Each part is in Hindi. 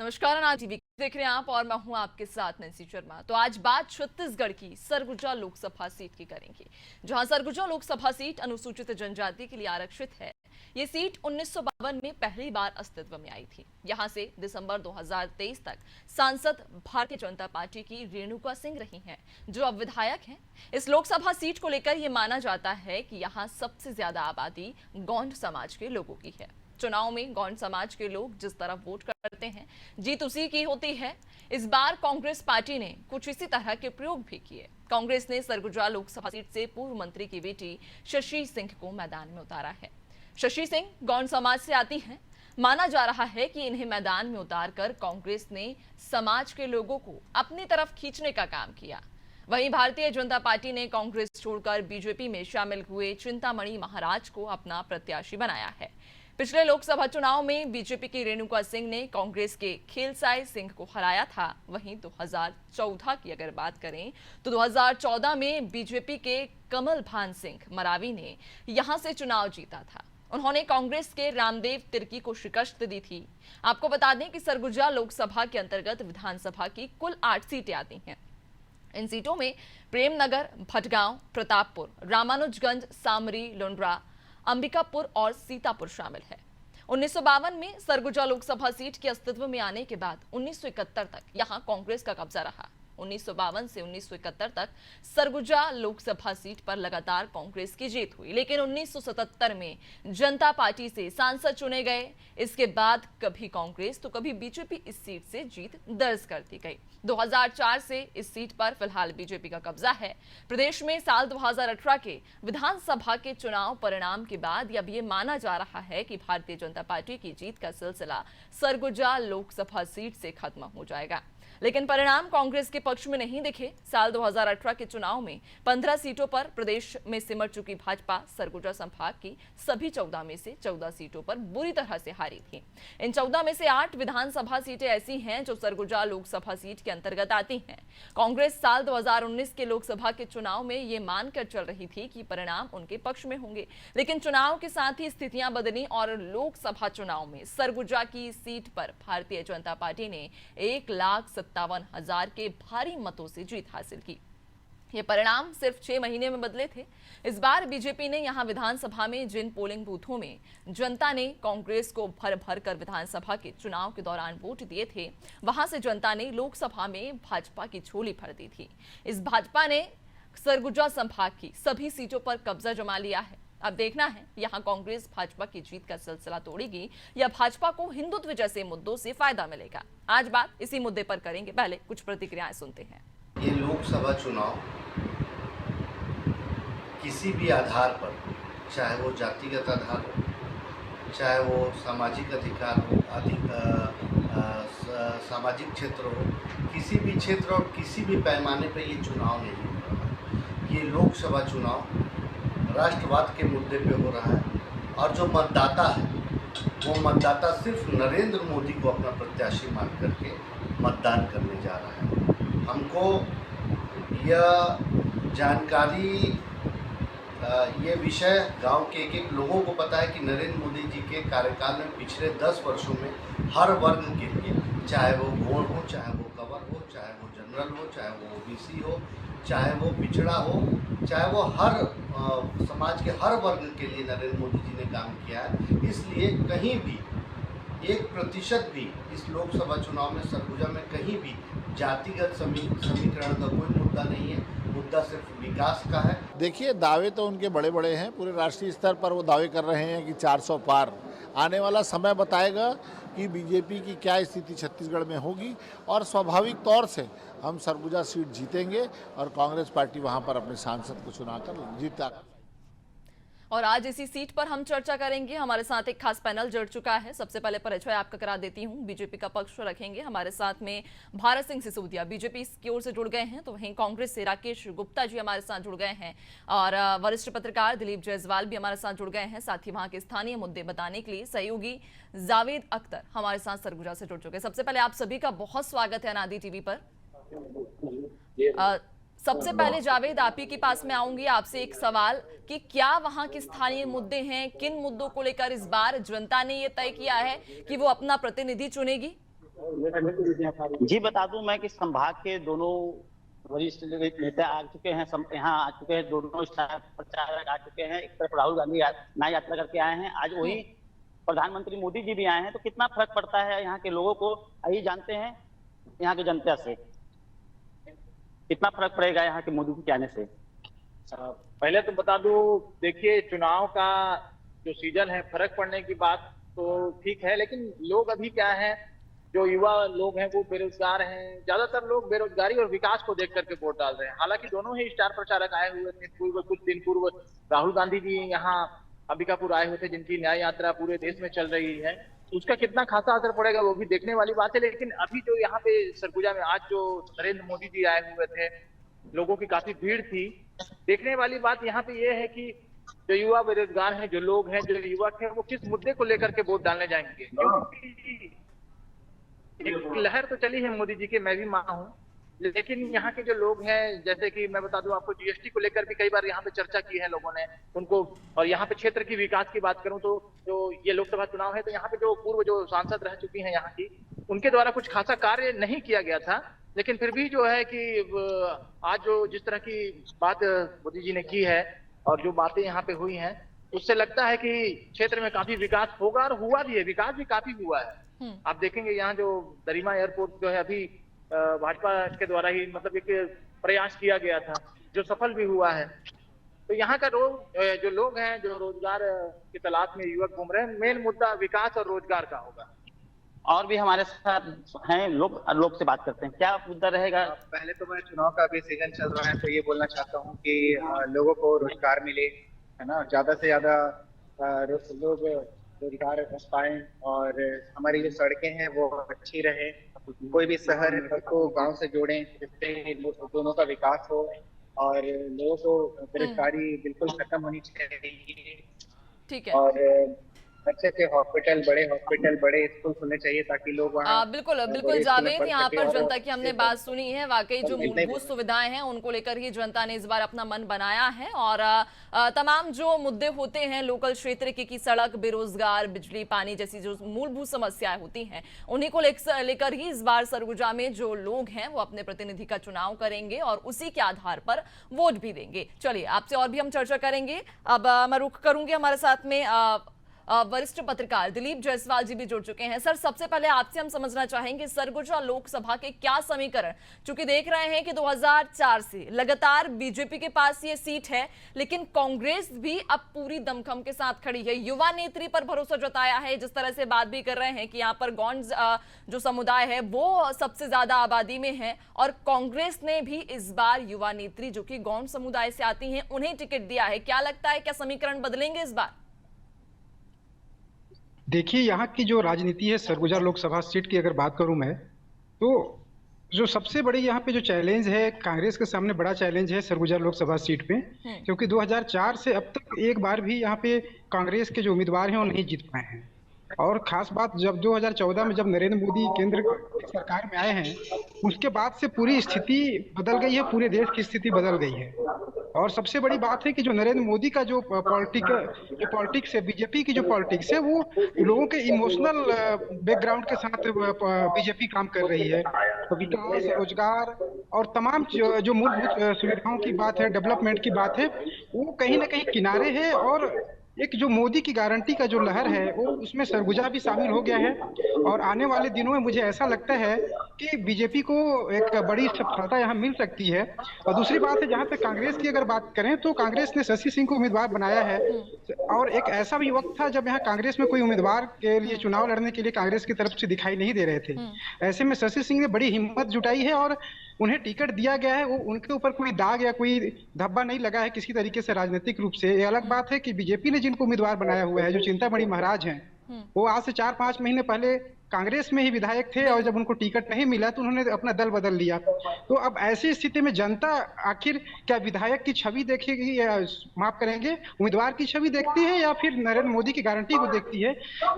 नमस्कार, अनाज टीवी देख रहे हैं आप और मैं हूं आपके साथ नैन्सी शर्मा। तो आज बात छत्तीसगढ़ की सरगुजा लोकसभा सीट की करेंगे, जहां सरगुजा लोकसभा सीट अनुसूचित जनजाति के लिए आरक्षित है। ये सीट 1952 में पहली बार अस्तित्व में आई थी। यहां से दिसंबर 2023 तक सांसद भारतीय जनता पार्टी की रेणुका सिंह रही हैं, जो अब विधायक हैं। इस लोकसभा सीट को लेकर यह माना जाता है कि यहाँ सबसे ज्यादा आबादी गौंड समाज के लोगों की है। चुनाव में गौंड समाज के लोग जिस तरफ वोट करते हैं, जीत उसी की होती है। इस बार कांग्रेस पार्टी ने कुछ इसी तरह के प्रयोग भी किए। कांग्रेस ने सरगुजा लोकसभा सीट से पूर्व मंत्री की बेटी शशि सिंह को मैदान में उतारा है। शशि सिंह गौंड समाज से आती हैं। माना जा रहा है कि इन्हें मैदान में उतारकर कांग्रेस ने समाज के लोगों को अपनी तरफ खींचने का काम किया। वहीं भारतीय जनता पार्टी ने कांग्रेस छोड़कर बीजेपी में शामिल हुए चिंतामणि महाराज को अपना प्रत्याशी बनाया है। पिछले लोकसभा चुनाव में बीजेपी की रेणुका सिंह ने कांग्रेस के खेलसाई सिंह को हराया था। वहीं 2014 की अगर बात करें तो 2014 में बीजेपी के कमल भान सिंह मरावी ने यहां से चुनाव जीता था। उन्होंने कांग्रेस के रामदेव तिर्की को शिकस्त दी थी। आपको बता दें कि सरगुजा लोकसभा के अंतर्गत विधानसभा की कुल 8 सीटें आती हैं। इन सीटों में प्रेमनगर, भटगांव, प्रतापपुर, रामानुजगंज, सामरी, लुंड्रा, अंबिकापुर और सीतापुर शामिल है। 1952 में सरगुजा लोकसभा सीट के अस्तित्व में आने के बाद 1971 तक यहां कांग्रेस का कब्जा रहा। 1952 से 1971 तक सरगुजा लोकसभा सीट पर लगातार कांग्रेस की जीत हुई, लेकिन 1977 में जनता पार्टी से सांसद चुने गए। इसके बाद कभी कांग्रेस तो कभी बीजेपी इस सीट से जीत दर्ज करती गई। 2004 से इस सीट पर फिलहाल बीजेपी का कब्जा है। प्रदेश में साल 2018 के विधानसभा के चुनाव परिणाम के बाद अब ये माना जा रहा है कि भारतीय जनता पार्टी की जीत का सिलसिला सरगुजा लोकसभा सीट से खत्म हो जाएगा, लेकिन परिणाम कांग्रेस के पक्ष में नहीं दिखे। साल 2018 के चुनाव में 15 सीटों पर प्रदेश में सिमट चुकी भाजपा सरगुजा संभाग की सभी 14 में से 14 सीटों पर बुरी तरह से हारी थी। इन 14 में से 8 विधानसभा सीटें ऐसी हैं जो सरगुजा लोकसभा सीट के अंतर्गत आती हैं। कांग्रेस साल 2019 के लोकसभा के चुनाव में ये मानकर चल रही थी कि परिणाम उनके पक्ष में होंगे, लेकिन चुनाव के साथ ही स्थितियां बदली और लोकसभा चुनाव में सरगुजा की सीट पर भारतीय जनता पार्टी ने 1,57,000 के भारी मतों से जीत हासिल की। ये परिणाम सिर्फ 6 महीने में बदले थे। इस बार बीजेपी ने यहां विधानसभा में जिन पोलिंग बूथों में जनता ने कांग्रेस को भर भर कर विधानसभा के चुनाव के दौरान वोट दिए थे, वहां से जनता ने लोकसभा में भाजपा की झोली भर दी थी। इस भाजपा ने सरगुजा संभाग की सभी सीटों पर कब्जा जमा लिया है। अब देखना है यहां कांग्रेस भाजपा की जीत का सिलसिला तोड़ेगी या भाजपा को हिंदुत्व जैसे मुद्दों से फायदा मिलेगा। आज बात इसी मुद्दे पर करेंगे, पहले कुछ प्रतिक्रियाएं सुनते हैं। ये लोकसभा चुनाव किसी भी आधार पर, चाहे वो जातिगत आधार हो, चाहे वो सामाजिक अधिकार हो, सामाजिक क्षेत्र हो, किसी भी क्षेत्र और किसी भी पैमाने पर ये चुनाव नहीं हो रहा। ये लोकसभा चुनाव राष्ट्रवाद के मुद्दे पे हो रहा है और जो मतदाता है वो मतदाता सिर्फ नरेंद्र मोदी को अपना प्रत्याशी मान करके मतदान करने जा रहा है। हमको यह जानकारी, ये विषय गांव के एक लोगों को पता है कि नरेंद्र मोदी जी के कार्यकाल में पिछले 10 वर्षों में हर वर्ग के लिए, चाहे वो गौड़ हो, चाहे वो कंवर हो, चाहे वो जनरल हो, चाहे वो ओबीसी हो, चाहे वो पिछड़ा हो, चाहे वो हर समाज के हर वर्ग के लिए नरेंद्र मोदी जी ने काम किया है। इसलिए कहीं भी 1% भी इस लोकसभा चुनाव में सरगुजा में कहीं भी जातिगत समीकरण का कोई मुद्दा नहीं है। मुद्दा सिर्फ विकास का है। देखिए, दावे तो उनके बड़े बड़े हैं। पूरे राष्ट्रीय स्तर पर वो दावे कर रहे हैं कि 400 पार। आने वाला समय बताएगा कि बीजेपी की क्या स्थिति छत्तीसगढ़ में होगी और स्वाभाविक तौर से हम सरगुजा सीट जीतेंगे और कांग्रेस पार्टी वहां पर अपने सांसद को चुनाकर जीता। और आज इसी सीट पर हम चर्चा करेंगे। हमारे साथ एक खास पैनल जुड़ चुका है। सबसे पहले परिचय आपका करा देती हूं। बीजेपी का पक्ष रखेंगे हमारे साथ में भारत सिंह सिसोदिया, बीजेपी की ओर से जुड़ गए हैं। तो वहीं कांग्रेस से राकेश गुप्ता जी हमारे साथ जुड़ गए हैं और वरिष्ठ पत्रकार दिलीप जायसवाल भी हमारे साथ जुड़ गए हैं। साथ ही वहां के स्थानीय मुद्दे बताने के लिए सहयोगी जावेद अख्तर हमारे साथ सरगुजा से जुड़ चुके हैं। सबसे पहले आप सभी का बहुत स्वागत है अनादि टीवी पर। सबसे पहले जावेद, आप ही के पास में आऊंगी। आपसे एक सवाल कि क्या वहां के स्थानीय मुद्दे हैं, किन मुद्दों को लेकर इस बार जनता ने ये तय किया है कि वो अपना प्रतिनिधि चुनेगी? जी बता दूं मैं कि संभाग के दोनों वरिष्ठ नेता आ चुके हैं, यहाँ आ चुके हैं, दोनों स्टार प्रचारक आ चुके हैं। एक तरफ राहुल गांधी न्याय यात्रा करके आए हैं, आज वही प्रधानमंत्री मोदी जी भी आए हैं। तो कितना फर्क पड़ता है यहाँ के लोगों को, आइए जानते हैं यहाँ की जनता से कितना फर्क पड़ेगा यहाँ के मोदी जी के आने से। पहले तो बता दूं, देखिए चुनाव का जो सीजन है, फर्क पड़ने की बात तो ठीक है, लेकिन लोग अभी क्या है, जो युवा लोग हैं वो बेरोजगार हैं। ज्यादातर लोग बेरोजगारी और विकास को देख करके वोट डाल रहे हैं। हालांकि दोनों ही स्टार प्रचारक आए हुए थे कुछ दिन पूर्व। राहुल गांधी जी यहाँ अंबिकापुर आए हुए थे, जिनकी न्याय यात्रा पूरे देश में चल रही है। उसका कितना खासा असर पड़ेगा वो भी देखने वाली बात है। लेकिन अभी जो यहाँ पे सरगुजा में आज जो नरेंद्र मोदी जी आए हुए थे, लोगों की काफी भीड़ थी। देखने वाली बात यहाँ पे ये है कि जो युवा बेरोजगार हैं, जो लोग हैं, जो युवक हैं, वो किस मुद्दे को लेकर के वोट डालने जाएंगे। क्योंकि एक लहर तो चली है मोदी जी की, मैं भी माना हूँ, लेकिन यहाँ के जो लोग हैं, जैसे कि मैं बता दूं आपको, जीएसटी को लेकर भी कई बार यहाँ पे चर्चा की है लोगों ने उनको। और यहाँ पे क्षेत्र की विकास की बात करूं तो जो ये लोकसभा चुनाव है, तो यहाँ पे जो पूर्व जो सांसद रह चुकी हैं यहाँ की, उनके द्वारा कुछ खासा कार्य नहीं किया गया था। लेकिन फिर भी जो है कि आज जो जिस तरह की बात मोदी जी ने की है और जो बातें यहाँ पे हुई हैं, उससे लगता है कि क्षेत्र में काफी विकास होगा और हुआ भी है, विकास भी काफी हुआ है। आप देखेंगे यहाँ जो दरिमा एयरपोर्ट जो है अभी भाजपा के द्वारा ही मतलब एक प्रयास किया गया था, जो सफल भी हुआ है। तो यहाँ का जो लोग हैं, जो रोजगार की तलाश में युवक घूम रहे हैं, मेन मुद्दा विकास और रोजगार का होगा। और भी हमारे साथ हैं लोग से बात करते हैं, क्या मुद्दा रहेगा। पहले तो मैं चुनाव का अभी सीजन चल रहा है, तो ये बोलना चाहता हूँ कि लोगों को रोजगार मिले, है ना, ज्यादा से ज्यादा लोग रोजगार पाएं और हमारी जो सड़कें हैं वो अच्छी रहे। कोई भी शहर को गांव से जोड़ें, जिससे दोनों का विकास हो और लोगों को बेरोजगारी बिल्कुल खत्म होनी चाहिए। ठीक है। और अच्छे से हॉस्पिटल, बड़े स्कूल खुलने चाहिए ताकि लोग वहाँ बिल्कुल जावेद, यहाँ पर जनता की हमने बात सुनी है। वाकई जो मूलभूत सुविधाएं हैं उनको लेकर ही जनता ने इस बार अपना मन बनाया है। और तमाम जो मुद्दे होते हैं लोकल क्षेत्र की सड़क, बेरोजगार, बिजली, पानी जैसी जो मूलभूत समस्याएं होती हैं, उन्हीं को लेकर ही इस बार सरगुजा में जो लोग हैं वो अपने प्रतिनिधि का चुनाव करेंगे और उसी के आधार पर वोट भी देंगे। चलिए, आपसे और भी हम चर्चा करेंगे। अब मैं रुख करूंगी, हमारे साथ में वरिष्ठ पत्रकार दिलीप जायसवाल जी भी जुड़ चुके हैं। सर, सबसे पहले आपसे हम समझना चाहेंगे सरगुजा लोकसभा के क्या समीकरण, चूंकि देख रहे हैं कि 2004 से लगातार बीजेपी के पास ये सीट है, लेकिन कांग्रेस भी अब पूरी दमखम के साथ खड़ी है, युवा नेत्री पर भरोसा जताया है। जिस तरह से बात भी कर रहे हैं कि यहाँ पर गौंड जो समुदाय है वो सबसे ज्यादा आबादी में है और कांग्रेस ने भी इस बार युवा नेत्री जो कि गौंड समुदाय से आती हैं उन्हें टिकट दिया है। क्या लगता है, क्या समीकरण बदलेंगे इस बार? देखिए, यहाँ की जो राजनीति है सरगुजा लोकसभा सीट की अगर बात करूं मैं, तो जो सबसे बड़ी यहाँ पे जो चैलेंज है, कांग्रेस के सामने बड़ा चैलेंज है सरगुजा लोकसभा सीट पे, क्योंकि 2004 से अब तक एक बार भी यहाँ पे कांग्रेस के जो उम्मीदवार हैं वो नहीं जीत पाए हैं। और खास बात, जब 2014 में जब नरेंद्र मोदी केंद्र सरकार में आए हैं, उसके बाद से पूरी स्थिति बदल गई है, पूरे देश की स्थिति बदल गई है। और सबसे बड़ी बात है कि जो नरेंद्र मोदी का जो पॉलिटिक्स है, बीजेपी की जो पॉलिटिक्स है, वो लोगों के इमोशनल बैकग्राउंड के साथ बीजेपी काम कर रही है। तो विकास, रोजगार और तमाम जो मूलभूत सुविधाओं की बात है, डेवलपमेंट की बात है, वो कहीं ना कहीं किनारे है। और एक जो मोदी की गारंटी का जो लहर है वो उसमें सरगुजा भी शामिल हो गया है। और आने वाले दिनों में मुझे ऐसा लगता है कि बीजेपी को एक बड़ी सफलता यहाँ मिल सकती है। और दूसरी बात है, जहाँ पे कांग्रेस की अगर बात करें तो कांग्रेस ने शशि सिंह को उम्मीदवार बनाया है। और एक ऐसा भी वक्त था जब यहाँ कांग्रेस में कोई उम्मीदवार के लिए चुनाव लड़ने के लिए कांग्रेस की तरफ से दिखाई नहीं दे रहे थे। ऐसे में शशि सिंह ने बड़ी हिम्मत जुटाई है और उन्हें टिकट दिया गया है। वो उनके ऊपर कोई दाग या कोई धब्बा नहीं लगा है किसी तरीके से राजनीतिक रूप से। ये अलग बात है कि बीजेपी ने जिनको उम्मीदवार बनाया हुआ है, जो चिंतामणि महाराज हैं, वो आज से 4-5 महीने पहले कांग्रेस में ही विधायक थे और जब उनको टिकट नहीं मिला तो उन्होंने अपना दल बदल लिया। तो अब ऐसी स्थिति में जनता आखिर क्या विधायक की छवि देखेगी, या माफ करेंगे उम्मीदवार की छवि देखती है, या फिर नरेंद्र मोदी की गारंटी को देखती है,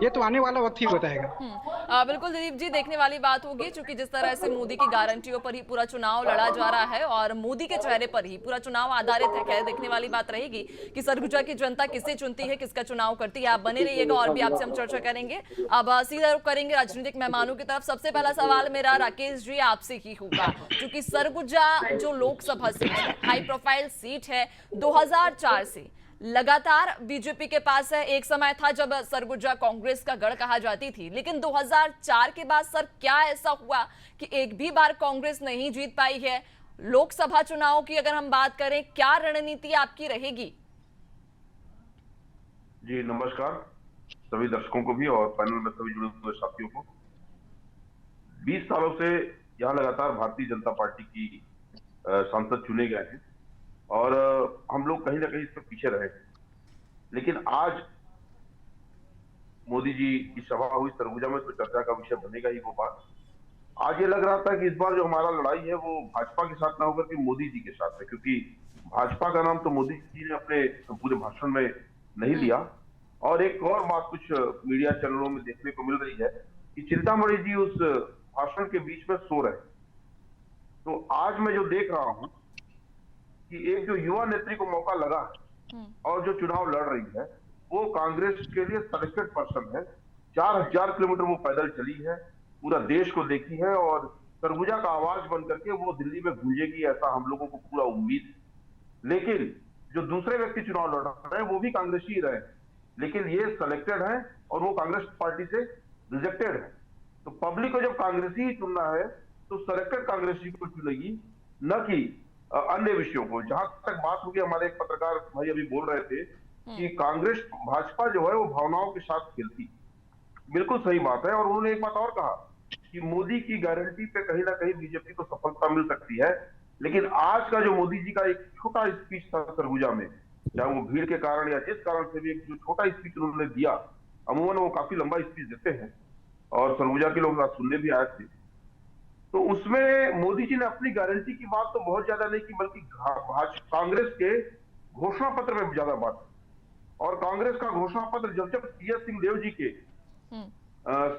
ये तो आने वाला वक्त ही बताएगा। बिल्कुल दिलीप जी, देखने वाली बात होगी, क्योंकि जिस तरह से मोदी की गारंटियों पर ही पूरा चुनाव लड़ा जा रहा है और मोदी के चेहरे पर ही पूरा चुनाव आधारित है। खैर, देखने वाली बात रहेगी कि सरगुजा की जनता किसे चुनती है, किसका चुनाव करती है। आप बने रहिएगा और भी आपसे हम चर्चा करेंगे। अब सीधा रुख करेंगे राजनीतिक मेहमानों की तरफ। सबसे पहला सवाल मेरा राकेश जी आपसे ही होगा, क्योंकि सरगुजा जो लोकसभा सीट है, हाई प्रोफाइल सीट है, 2004 से लगातार बीजेपी के पास है। एक समय था जब सरगुजा कांग्रेस का गढ़ कहा जाती थी, लेकिन 2004 के बाद सर क्या ऐसा हुआ कि एक भी बार कांग्रेस नहीं जीत पाई है? लोकसभा चुनाव की अगर हम बात करें, क्या रणनीति आपकी रहेगी? जी नमस्कार सभी दर्शकों को भी और पैनल में सभी जुड़े हुए साथियों को। 20 सालों से यहाँ लगातार भारतीय जनता पार्टी की सांसद चुने गए हैं और हम लोग कहीं ना कहीं इससे पीछे रहे हैं, लेकिन आज मोदी जी की सभा हुई सरगुजा में तो चर्चा का विषय बनेगा ही वो बात। आज ये लग रहा था कि इस बार जो हमारा लड़ाई है वो भाजपा के साथ ना होकर के मोदी जी के साथ है, क्योंकि भाजपा का नाम तो मोदी जी ने अपने पूरे भाषण में नहीं लिया। और एक और बात कुछ मीडिया चैनलों में देखने को मिल रही है कि चिंतामणि जी उस भाषण के बीच में सो रहे। तो आज मैं जो देख रहा हूं कि एक जो युवा नेत्री को मौका लगा और जो चुनाव लड़ रही है वो कांग्रेस के लिए सेलेक्टेड पर्सन है। 4000 किलोमीटर वो पैदल चली है, पूरा देश को देखी है और सरगुजा का आवाज बन करके वो दिल्ली में गूंजेगी, ऐसा हम लोगों को पूरा उम्मीद। लेकिन जो दूसरे व्यक्ति चुनाव लड़ रहे हैं वो भी कांग्रेसी ही रहे, लेकिन ये सेलेक्टेड है और वो कांग्रेस पार्टी से रिजेक्टेड है। तो पब्लिक को जब कांग्रेसी ही चुनना है तो सेलेक्टेड कांग्रेसी को चुनेगी, न कि अन्य विषयों को। जहां तक बात होगी, हमारे एक पत्रकार भाई अभी बोल रहे थे कि कांग्रेस भाजपा जो है वो भावनाओं के साथ खेलती, बिल्कुल सही बात है। और उन्होंने एक बात और कहा कि मोदी की गारंटी पे कहीं ना कहीं बीजेपी को सफलता मिल सकती है, लेकिन आज का जो मोदी जी का एक छोटा स्पीच था सरगुजा में, चाहे वो भीड़ के कारण या जिस कारण से भी, एक जो छोटा स्पीच उन्होंने दिया, अमूमन वो काफी लंबा स्पीच देते हैं और सरगुजा के लोग सुनने भी आए थे, तो उसमें मोदी जी ने अपनी गारंटी की बात तो बहुत ज्यादा नहीं की, बल्कि कांग्रेस के घोषणा पत्र में ज्यादा बात की। और कांग्रेस का घोषणा पत्र जब जब टी.एस. सिंहदेव जी के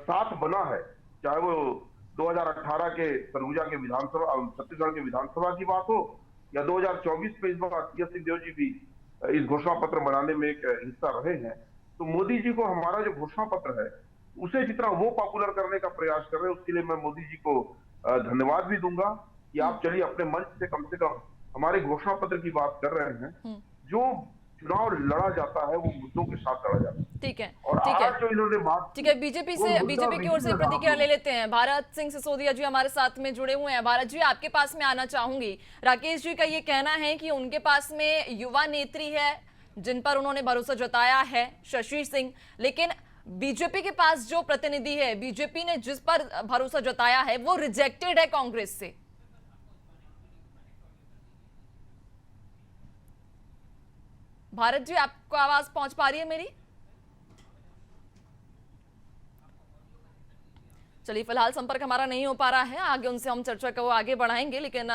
साथ बना है, चाहे वो 2018 के सरगुजा के विधानसभा, छत्तीसगढ़ के विधानसभा की बात हो, या 2024 में इस बार टी.एस. सिंहदेव जी भी इस घोषणा पत्र बनाने में एक हिस्सा रहे हैं। तो मोदी जी को हमारा जो घोषणा पत्र है उसे जितना वो पॉपुलर करने का प्रयास कर रहे हैं, उसके लिए मैं मोदी जी को धन्यवाद भी दूंगा कि आप चलिए अपने मंच से कम हमारे घोषणा पत्र की बात कर रहे हैं। जो चुनाव लड़ा जाता है वो मुद्दों के साथ लड़ा जाता है। ठीक है, और ठीक है, आज जो इन्होंने बात, ठीक है, बीजेपी की ओर से प्रतिक्रिया ले लेते हैं। भारत सिंह सिसोदिया जी हमारे साथ में जुड़े हुए हैं। भारत जी, आपके पास में आना चाहूंगी। राकेश जी का ये कहना है कि उनके पास में युवा नेत्री है जिन पर उन्होंने भरोसा जताया है, शशि सिंह, लेकिन बीजेपी के पास जो प्रतिनिधि है, बीजेपी ने जिस पर भरोसा जताया है वो रिजेक्टेड है कांग्रेस से। भारत जी, आपको आवाज पहुंच पा रही है मेरी? चलिए, फिलहाल संपर्क हमारा नहीं हो पा रहा है, आगे उनसे हम चर्चा को आगे बढ़ाएंगे। लेकिन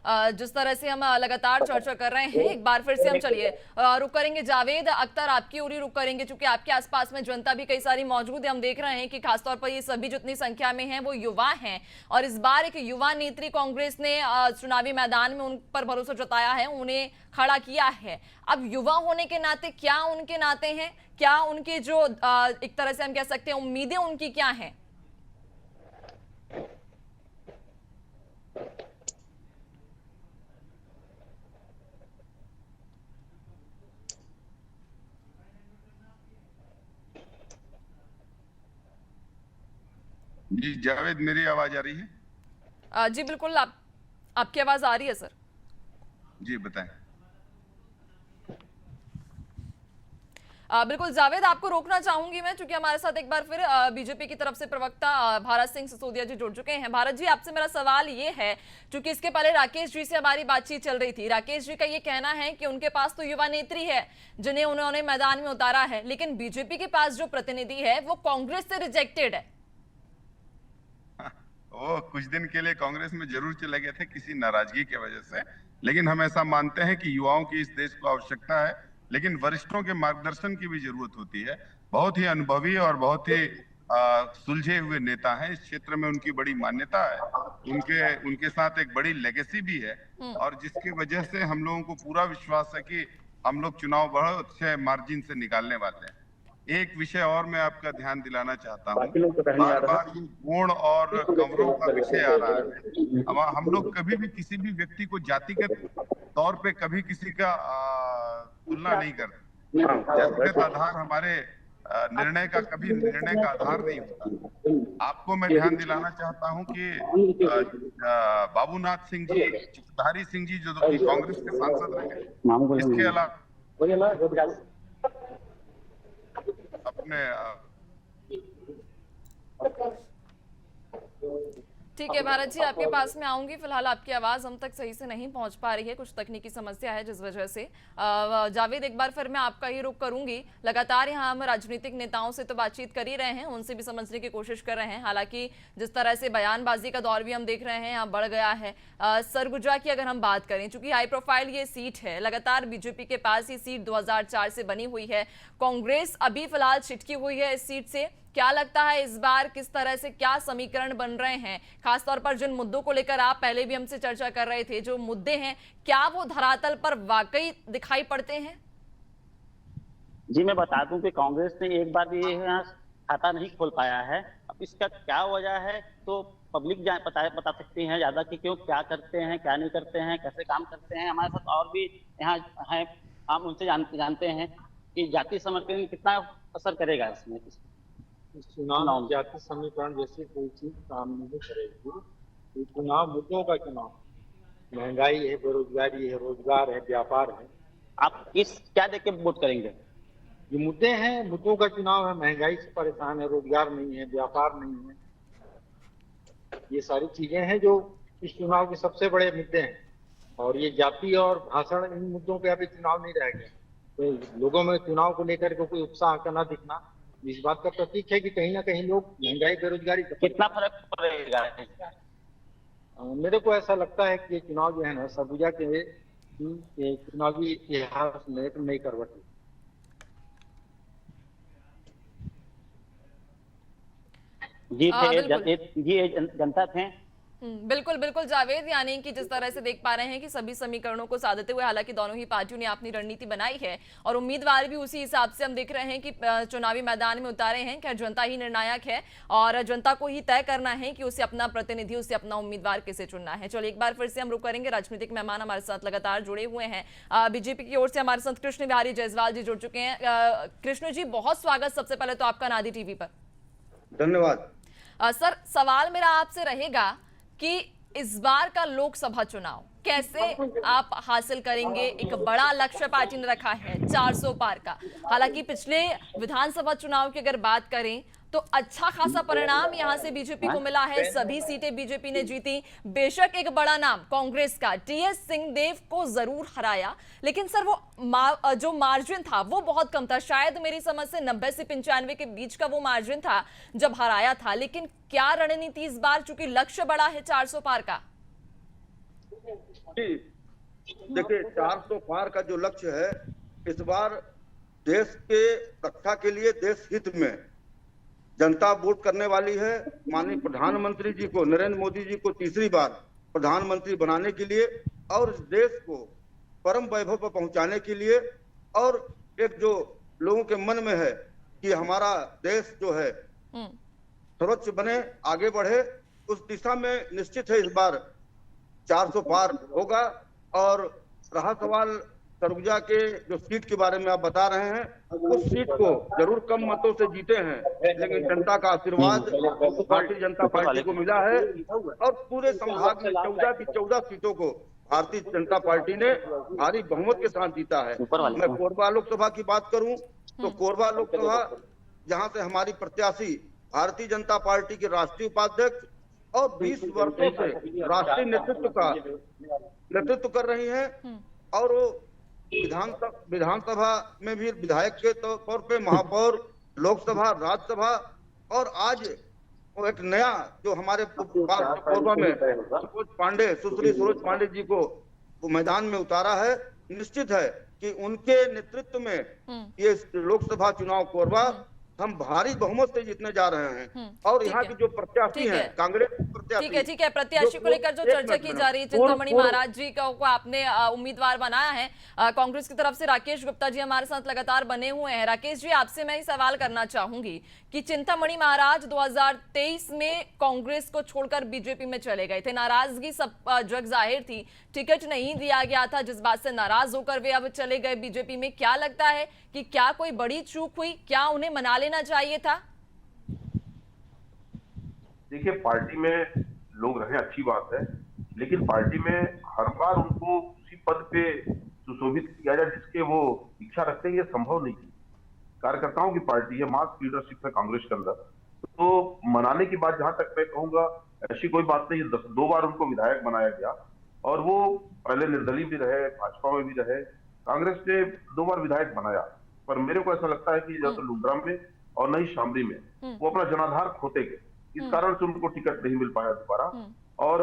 जिस तरह से हम लगातार चर्चा कर रहे हैं, एक बार फिर से हम चलिए रुक करेंगे। जावेद अख्तर, आपकी ओर ही रुक करेंगे, क्योंकि आपके आसपास में जनता भी कई सारी मौजूद है। हम देख रहे हैं कि खासतौर पर ये सभी जितनी संख्या में हैं वो युवा हैं, और इस बार एक युवा नेत्री कांग्रेस ने चुनावी मैदान में उन पर भरोसा जताया है, उन्हें खड़ा किया है। अब युवा होने के नाते क्या उनके नाते हैं, क्या उनके जो एक तरह से हम कह सकते हैं उम्मीदें उनकी क्या हैं? जी जावेद, मेरी आवाज आ रही है? जी बिल्कुल, आपकी आवाज आ रही है सर। जी बताएं। बिल्कुल जावेद, आपको रोकना चाहूंगी मैं, क्योंकि हमारे साथ एक बार फिर बीजेपी की तरफ से प्रवक्ता भारत सिंह सिसोदिया जी जुड़ चुके हैं। भारत जी, आपसे मेरा सवाल ये है, क्योंकि इसके पहले राकेश जी से हमारी बातचीत चल रही थी। राकेश जी का ये कहना है कि उनके पास तो युवा नेत्री है जिन्हें उन्होंने मैदान में उतारा है, लेकिन बीजेपी के पास जो प्रतिनिधि है वो कांग्रेस से रिजेक्टेड है। वो कुछ दिन के लिए कांग्रेस में जरूर चले गए थे किसी नाराजगी की वजह से, लेकिन हम ऐसा मानते हैं कि युवाओं की इस देश को आवश्यकता है, लेकिन वरिष्ठों के मार्गदर्शन की भी जरूरत होती है। बहुत ही अनुभवी और बहुत ही सुलझे हुए नेता हैं, इस क्षेत्र में उनकी बड़ी मान्यता है, उनके साथ एक बड़ी लेगेसी भी है, और जिसकी वजह से हम लोगों को पूरा विश्वास है कि हम लोग चुनाव बहुत अच्छे मार्जिन से निकालने वाले हैं। एक विषय और मैं आपका ध्यान दिलाना चाहता हूँ। बाकी लोग तो कहने आ बार रहे हैं। बार ये गुण और कमरों का विषय आ रहा है। हम लोग कभी भी किसी भी व्यक्ति को जातिगत तौर पे कभी किसी का तुलना नहीं करते। जातिगत आधार हमारे निर्णय का कभी निर्णय का आधार नहीं होता। आपको मैं ध्यान दिलाना चाहता हूं कि बाबूनाथ सिंह जी, चक्रधारी सिंह जी जो कांग्रेस के सांसद रहे, इसके अलावा अपने ठीक है भारत जी, आपके पास में आऊंगी। फिलहाल आपकी आवाज हम तक सही से नहीं पहुंच पा रही है, कुछ तकनीकी समस्या है जिस वजह से। जावेद, एक बार फिर मैं आपका ही रुख करूंगी। लगातार यहाँ हम राजनीतिक नेताओं से तो बातचीत कर ही रहे हैं, उनसे भी समझने की कोशिश कर रहे हैं। हालांकि जिस तरह से बयानबाजी का दौर भी हम देख रहे हैं यहाँ बढ़ गया है। सरगुजा की अगर हम बात करें, चूंकि हाई प्रोफाइल ये सीट है, लगातार बीजेपी के पास ये सीट 2004 से बनी हुई है, कांग्रेस अभी फिलहाल छिटकी हुई है इस सीट से। क्या लगता है इस बार किस तरह से क्या समीकरण बन रहे हैं, खासतौर पर जिन मुद्दों को लेकर आप पहले भी हमसे चर्चा कर रहे थे, जो मुद्दे हैं, क्या वो धरातल पर वाकई दिखाई पड़ते हैं? जी, मैं बता दूं कि कांग्रेस ने एक बार भी यहाँ खाता नहीं खोल पाया है। अब इसका क्या वजह है तो पब्लिक बता सकती है ज्यादा कि क्यों, क्या करते हैं, क्या नहीं करते हैं, कैसे काम करते हैं। हमारे साथ और भी यहाँ है, हम उनसे जानते हैं कि जाति समीकरण कितना असर करेगा इसमें। चुनाव जाति समीकरण जैसी कोई चीज काम नहीं करेगी। चुनाव मुद्दों का चुनाव, महंगाई है, बेरोजगारी है, रोजगार है, व्यापार है। आप क्या देख के वोट करेंगे? ये मुद्दे हैं, मुद्दों का चुनाव है। महंगाई से परेशान है, रोजगार नहीं है, व्यापार नहीं है। ये सारी चीजें हैं जो इस चुनाव के सबसे बड़े मुद्दे हैं। और ये जाति और भाषण, इन मुद्दों पे अभी चुनाव नहीं रह गया। तो लोगों में चुनाव को लेकर के कोई उत्साह का न दिखना इस बात का प्रतीक है कि कहीं ना कहीं लोग महंगाई, बेरोजगारी कितना फर्क पड़ेगा? मेरे को ऐसा लगता है कि ये चुनाव जो है ना, सरगुजा के चुनावी इतिहास में एक नई करवट है। ये जनता थे। बिल्कुल बिल्कुल जावेद, यानी कि जिस तरह से देख पा रहे हैं कि सभी समीकरणों को साधते हुए हालांकि दोनों ही पार्टियों ने अपनी रणनीति बनाई है और उम्मीदवार भी उसी हिसाब से हम देख रहे हैं कि चुनावी मैदान में उतारे हैं। खैर, जनता ही निर्णायक है और जनता को ही तय करना है कि उसे अपना प्रतिनिधि, उसे अपना उम्मीदवार किसे चुनना है। चलिए एक बार फिर से हम रुक करेंगे। राजनीतिक मेहमान हमारे साथ लगातार जुड़े हुए हैं। बीजेपी की ओर से हमारे साथ कृष्ण बिहारी जायसवाल जी जुड़ चुके हैं। कृष्ण जी, बहुत स्वागत सबसे पहले तो आपका नादी टीवी पर। धन्यवाद। सर, सवाल मेरा आपसे रहेगा कि इस बार का लोकसभा चुनाव कैसे आप हासिल करेंगे? एक बड़ा लक्ष्य पार्टी ने रखा है 400 पार का। हालांकि पिछले विधानसभा चुनाव की अगर बात करें तो अच्छा खासा परिणाम यहां से बीजेपी को मिला है, सभी सीटें बीजेपी ने जीती। बेशक एक बड़ा नाम कांग्रेस का टीएस सिंहदेव को जरूर हराया, लेकिन सर वो जो मार्जिन था वो बहुत कम था। शायद मेरी समझ से 90 से 95 के बीच का वो मार्जिन था जब हराया था। लेकिन क्या रणनीति इस बार, चूंकि लक्ष्य बड़ा है 400 पार का? देखिए, 400 पार का जो लक्ष्य है, इस बार देश के रक्षा के लिए, देश हित में जनता वोट करने वाली है। माननीय प्रधानमंत्री जी को, नरेंद्र मोदी जी को तीसरी बार प्रधानमंत्री बनाने के लिए और इस देश को परम वैभव पर पहुंचाने के लिए, और एक जो लोगों के मन में है कि हमारा देश जो है सर्वोच्च बने, आगे बढ़े, उस दिशा में निश्चित है इस बार 400 पार होगा। और रहा सवाल सरगुजा के जो सीट के बारे में आप बता रहे हैं, उस सीट को जरूर कम मतों से जीते हैं, लेकिन जनता का आशीर्वाद भारतीय जनता पार्टी को मिला है और पूरे संभाग में 14 की 14 सीटों को भारतीय जनता पार्टी ने भारी बहुमत के साथ जीता है। मैं कोरबा लोकसभा की बात करूं तो कोरबा लोकसभा, जहां से हमारी प्रत्याशी भारतीय जनता पार्टी के राष्ट्रीय उपाध्यक्ष और 20 वर्षों से राष्ट्रीय नेतृत्व कर रही है, और वो विधानसभा में भी विधायक के तौर पे, महापौर, लोकसभा, राज्यसभा, और आज वो एक नया जो हमारे कोरबा में सुश्री सरोज पांडे जी को मैदान में उतारा है। निश्चित है कि उनके नेतृत्व में ये लोकसभा चुनाव कोरबा हम भारी बहुमत से जीतने जा रहे हैं। और ठीक यहाँ है। की जो प्रत्याशी ठीक है। हैं, कांग्रेस की प्रत्याशी, ठीक है प्रत्याशी को लेकर जो एक चर्चा मिनट की मैडम, जा रही है, चिंतामणि महाराज जी को आपने उम्मीदवार बनाया है कांग्रेस की तरफ से। राकेश गुप्ता जी हमारे साथ लगातार बने हुए हैं। राकेश जी, आपसे मैं ही सवाल करना चाहूंगी कि चिंतामणि महाराज 2023 में कांग्रेस को छोड़कर बीजेपी में चले गए थे, नाराजगी सब जग जाहिर थी, टिकट नहीं दिया गया था, जिस बात से नाराज होकर वे अब चले गए बीजेपी में। क्या लगता है कि क्या कोई बड़ी चूक हुई, क्या उन्हें मना लेना चाहिए था? देखिए, पार्टी में लोग रहे अच्छी बात है, लेकिन पार्टी में हर बार उनको उसी पद पे सुशोभित किया जाए जिसके वो इच्छा रखते हैं, ये संभव नहीं है। कार्यकर्ताओं की पार्टी है, मास लीडरशिप है कांग्रेस के अंदर, तो मनाने की बात जहां तक मैं कहूंगा ऐसी कोई बात नहीं। 2 बार उनको विधायक बनाया गया और वो पहले निर्दलीय भी रहे, भाजपा में भी रहे, कांग्रेस ने 2 बार विधायक बनाया। पर मेरे को ऐसा लगता है कि जब लुंड्रा में और नहीं शामली में वो अपना जनाधार खोते गए, इस कारण से उनको टिकट नहीं मिल पाया दोबारा। और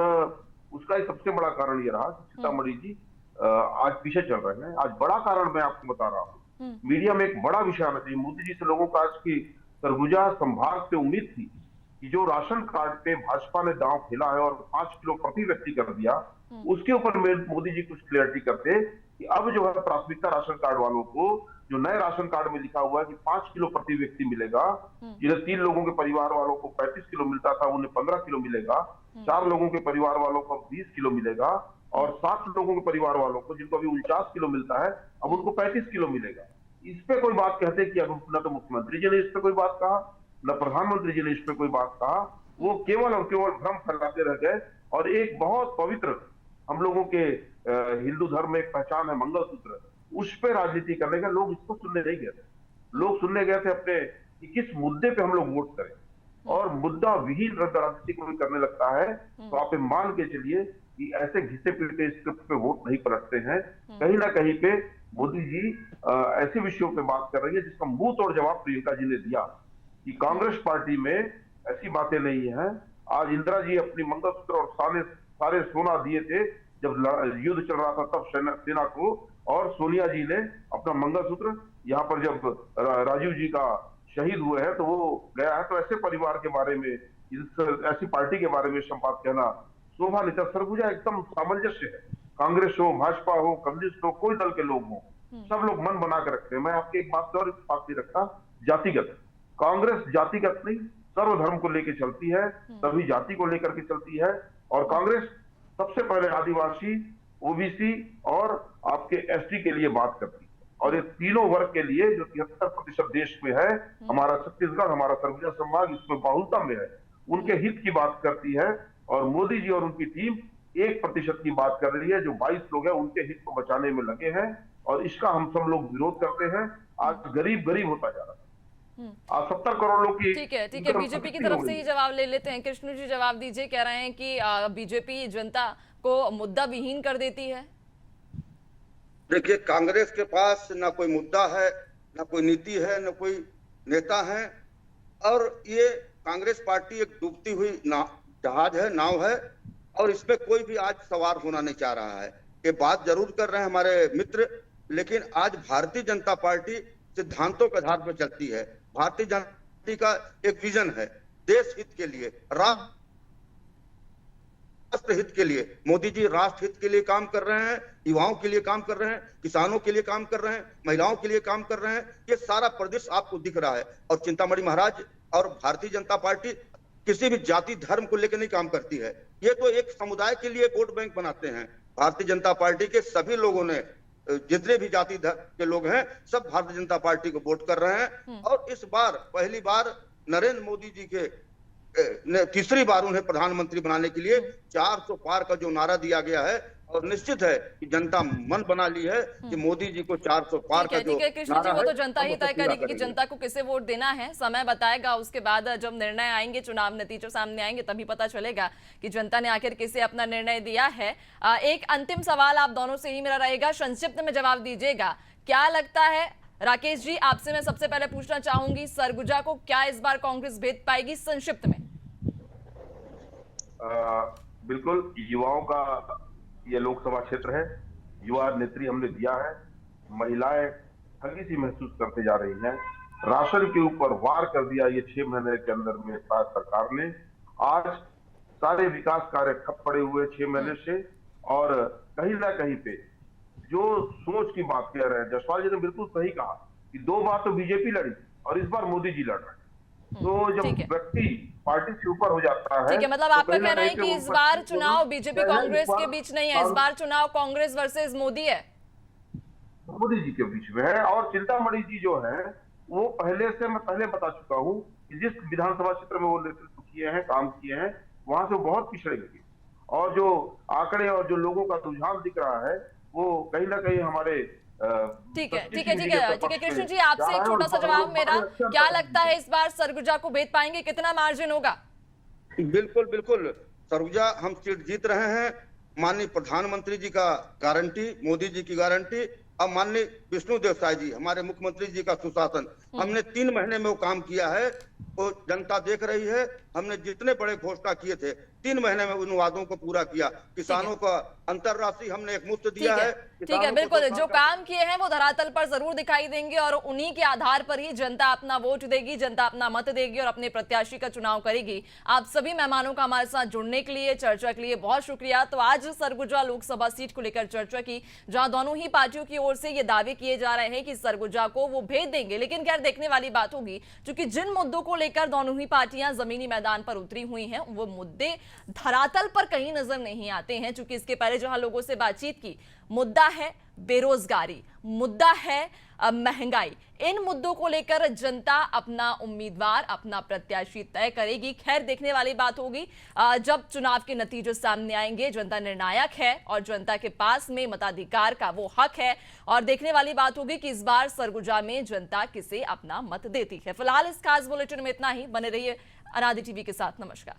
उसका एक सबसे बड़ा कारण ये रहा कि सीतामढ़ी जी आज पीछे चल रहे हैं। आज बड़ा कारण मैं आपको बता रहा हूँ, मीडिया में एक बड़ा विषय आना चाहिए। मोदी जी से लोगों को आज की सरगुजा संभाग से उम्मीद थी कि जो राशन कार्ड पे भाजपा ने दांव खेला है और 5 किलो प्रति व्यक्ति कर दिया, उसके ऊपर मोदी जी कुछ क्लियरिटी करते कि अब जो है प्राथमिकता राशन कार्ड वालों को, जो नए राशन कार्ड में लिखा हुआ है कि 5 किलो प्रति व्यक्ति मिलेगा, जिन्हें 3 लोगों के परिवार वालों को 35 किलो मिलता था, उन्हें 15 किलो मिलेगा, 4 लोगों के परिवार वालों को 20 किलो मिलेगा, और 7 लोगों के परिवार वालों को जिनको अभी 49 किलो मिलता है, अब उनको 35 किलो मिलेगा। इस पे कोई बात कहते कि अब न तो मुख्यमंत्री जी ने इस पे कोई बात कहा, न प्रधानमंत्री जी ने इस पे कोई बात कहा। वो केवल और केवल भ्रम फैलाते रह गए। और एक बहुत पवित्र हम लोगों के हिंदू धर्म में एक पहचान है मंगलसूत्र, उस पे राजनीति करने का लोग इसको सुनने नहीं गए थे। लोग सुनने गए थे अपने कि किस मुद्दे पे हम लोग वोट करें, और मुद्दा विहीन राजनीति कोई करने लगता है तो आप मान के चलिए कि ऐसे घिसे पीटे स्क्रिप्ट पे वोट नहीं पलटते हैं। कहीं ना कहीं पे मोदी जी ऐसे विषयों पे बात कर रही है जिसका मुंह तोड़ जवाब प्रियंका जी ने दिया कि कांग्रेस पार्टी में ऐसी बातें नहीं है। आज इंदिरा जी अपनी मंगलसूत्र और सारे सोना दिए थे जब युद्ध चल रहा था तब सेना को, और सोनिया जी ने अपना मंगलसूत्र यहाँ पर जब राजीव जी का शहीद हुए हैं तो वो गया है। तो ऐसे परिवार के बारे में, ऐसी पार्टी के बारे में संवाद कहना शोभा नहीं। सरगुजा एकदम सामंजस्य है, कांग्रेस हो, भाजपा हो, कम्युनिस्ट हो, कोई दल के लोग हो, सब लोग मन बना के रखते हैं। मैं आपके एक बात और इत्तेफाक नहीं रखता, जातिगत कांग्रेस जातिगत नहीं, सर्वधर्म को लेकर चलती है, सभी जाति को लेकर के चलती है। और कांग्रेस सबसे पहले आदिवासी, ओबीसी और आपके एसटी के लिए बात करती है, और ये तीनों वर्ग के लिए जो 73% देश में है, हमारा छत्तीसगढ़, हमारा सरगुजा संभाग इसमें बहुलता में है, उनके हित की बात करती है। और मोदी जी और उनकी टीम 1% की बात कर रही है, जो 22 लोग हैं उनके हित को बचाने में लगे हैं, और इसका हम सब लोग विरोध करते हैं। आज गरीब होता जा रहा है। आज 70 करोड़ लोग की, ठीक है बीजेपी की तरफ से ही जवाब ले लेते हैं। कृष्ण जी जवाब दीजिए। कह रहे हैं कि बीजेपी जनता को मुद्दा विहीन कर देती है। देखिए, कांग्रेस के पास ना कोई मुद्दा है, ना कोई नीति है, ना कोई नेता है, और ये कांग्रेस पार्टी एक डूबती हुई जहाज है, नाव है, और इसमें कोई भी आज सवार होना नहीं चाह रहा है। ये बात जरूर कर रहे हैं हमारे मित्र, लेकिन आज भारतीय जनता पार्टी सिद्धांतों के आधार पर चलती है। भारतीय जनता पार्टी का एक विजन है देश हित के लिए, राष्ट्र हित के लिए। मोदी जी राष्ट्र हित के लिए काम कर रहे हैं, युवाओं के लिए काम कर रहे हैं, किसानों के लिए काम कर रहे हैं, महिलाओं के लिए काम कर रहे हैं। ये सारा प्रदेश आपको दिख रहा है। और चिंतामणि महाराज और भारतीय जनता पार्टी किसी भी जाति धर्म को लेकर नहीं काम करती है। ये तो एक समुदाय के लिए वोट बैंक बनाते हैं। भारतीय जनता पार्टी के सभी लोगों ने, जितने भी जाति धर्म के लोग हैं, सब भारतीय जनता पार्टी को वोट कर रहे हैं। और इस बार पहली बार नरेंद्र मोदी जी के तीसरी बार उन्हें प्रधानमंत्री बनाने के लिए 400 पार का जो नारा दिया गया है, और निश्चित है कि जनता मन बना ली है कि मोदी जी को 400 पार का जो कृष्ण जी, वो तो जनता ही तय करेगी कि जनता को किसे वोट देना है। समय बताएगा, उसके बाद जब निर्णय आएंगे, चुनाव नतीजे सामने आएंगे, तभी पता चलेगा कि जनता ने आखिर किसे अपना निर्णय दिया है। एक अंतिम सवाल आप दोनों से ही मेरा रहेगा, संक्षिप्त में जवाब दीजिएगा। क्या लगता है राकेश जी, आपसे मैं सबसे पहले पूछना चाहूंगी, सरगुजा को क्या इस बार कांग्रेस भेद पाएगी? संक्षिप्त में। बिल्कुल, युवाओं का ये लोकसभा क्षेत्र है, युवा नेत्री हमने दिया है, महिलाएं ठगी सी महसूस करते जा रही हैं, राशन के ऊपर वार कर दिया ये 6 महीने के अंदर में सरकार ने। आज सारे विकास कार्य ठप पड़े हुए 6 महीने से, और कहीं ना कहीं पे जो सोच की बात कह रहे हैं जसपाल जी ने बिल्कुल सही कहा कि 2 बार तो बीजेपी लड़ी और इस बार मोदी जी लड़ रहे हैं। तो जब व्यक्ति पार्टी से ऊपर हो जाता है, ठीक है, मतलब तो आपका कहना है कि इस बार चुनाव बीजेपी कांग्रेस के बीच नहीं है, इस बार चुनाव कांग्रेस वर्सेस मोदी है, मोदी जी के बीच में है। और चिंतामणि जी जो है वो मैं पहले बता चुका हूँ कि जिस विधानसभा क्षेत्र में वो नेतृत्व किए हैं, काम किए हैं, वहां से वो बहुत पिछड़े गए। और जो आंकड़े और जो लोगों का रुझान दिख रहा है वो कहीं ना कहीं हमारे ठीक है कृष्ण जी, आपसे एक छोटा सा जवाब मेरा, क्या लगता है इस बार सरगुजा को भेद पाएंगे, कितना मार्जिन होगा? बिल्कुल सरगुजा हम सीट जीत रहे हैं। माननीय प्रधानमंत्री जी का गारंटी, मोदी जी की गारंटी, अब माननीय विष्णुदेव साय जी हमारे मुख्यमंत्री जी का सुशासन, हमने 3 महीने में वो काम किया है, वो जनता देख रही है। हमने जितने बड़े घोषणा किए थे 3 महीने में उन वादों को पूरा किया। किसानों का अंतरराष्ट्रीय हमने एक मुफ्त दिया है। ठीक है, बिल्कुल, जो काम किए हैं वो धरातल पर जरूर दिखाई देंगे और उन्हीं के आधार पर ही जनता अपना वोट देगी, जनता अपना मत देगी और अपने प्रत्याशी का चुनाव करेगी। आप सभी मेहमानों का हमारे साथ जुड़ने के लिए, चर्चा के लिए बहुत शुक्रिया। तो आज सरगुजा लोकसभा सीट को लेकर चर्चा की, जहां दोनों ही पार्टियों की ओर से ये दावे किए जा रहे हैं कि सरगुजा को वो भेज देंगे। लेकिन खैर देखने वाली बात होगी, क्योंकि जिन मुद्दों को लेकर दोनों ही पार्टियां जमीनी मैदान पर उतरी हुई हैं वो मुद्दे धरातल पर कहीं नजर नहीं आते हैं। चूंकि इसके पहले जहां लोगों से बातचीत की, मुद्दा है बेरोजगारी, मुद्दा है महंगाई। इन मुद्दों को लेकर जनता अपना उम्मीदवार, अपना प्रत्याशी तय करेगी। खैर देखने वाली बात होगी जब चुनाव के नतीजे सामने आएंगे। जनता निर्णायक है और जनता के पास में मताधिकार का वो हक है, और देखने वाली बात होगी कि इस बार सरगुजा में जनता किसे अपना मत देती है। फिलहाल इस खास बुलेटिन में इतना ही। बने रहिए अनादि टीवी के साथ। नमस्कार।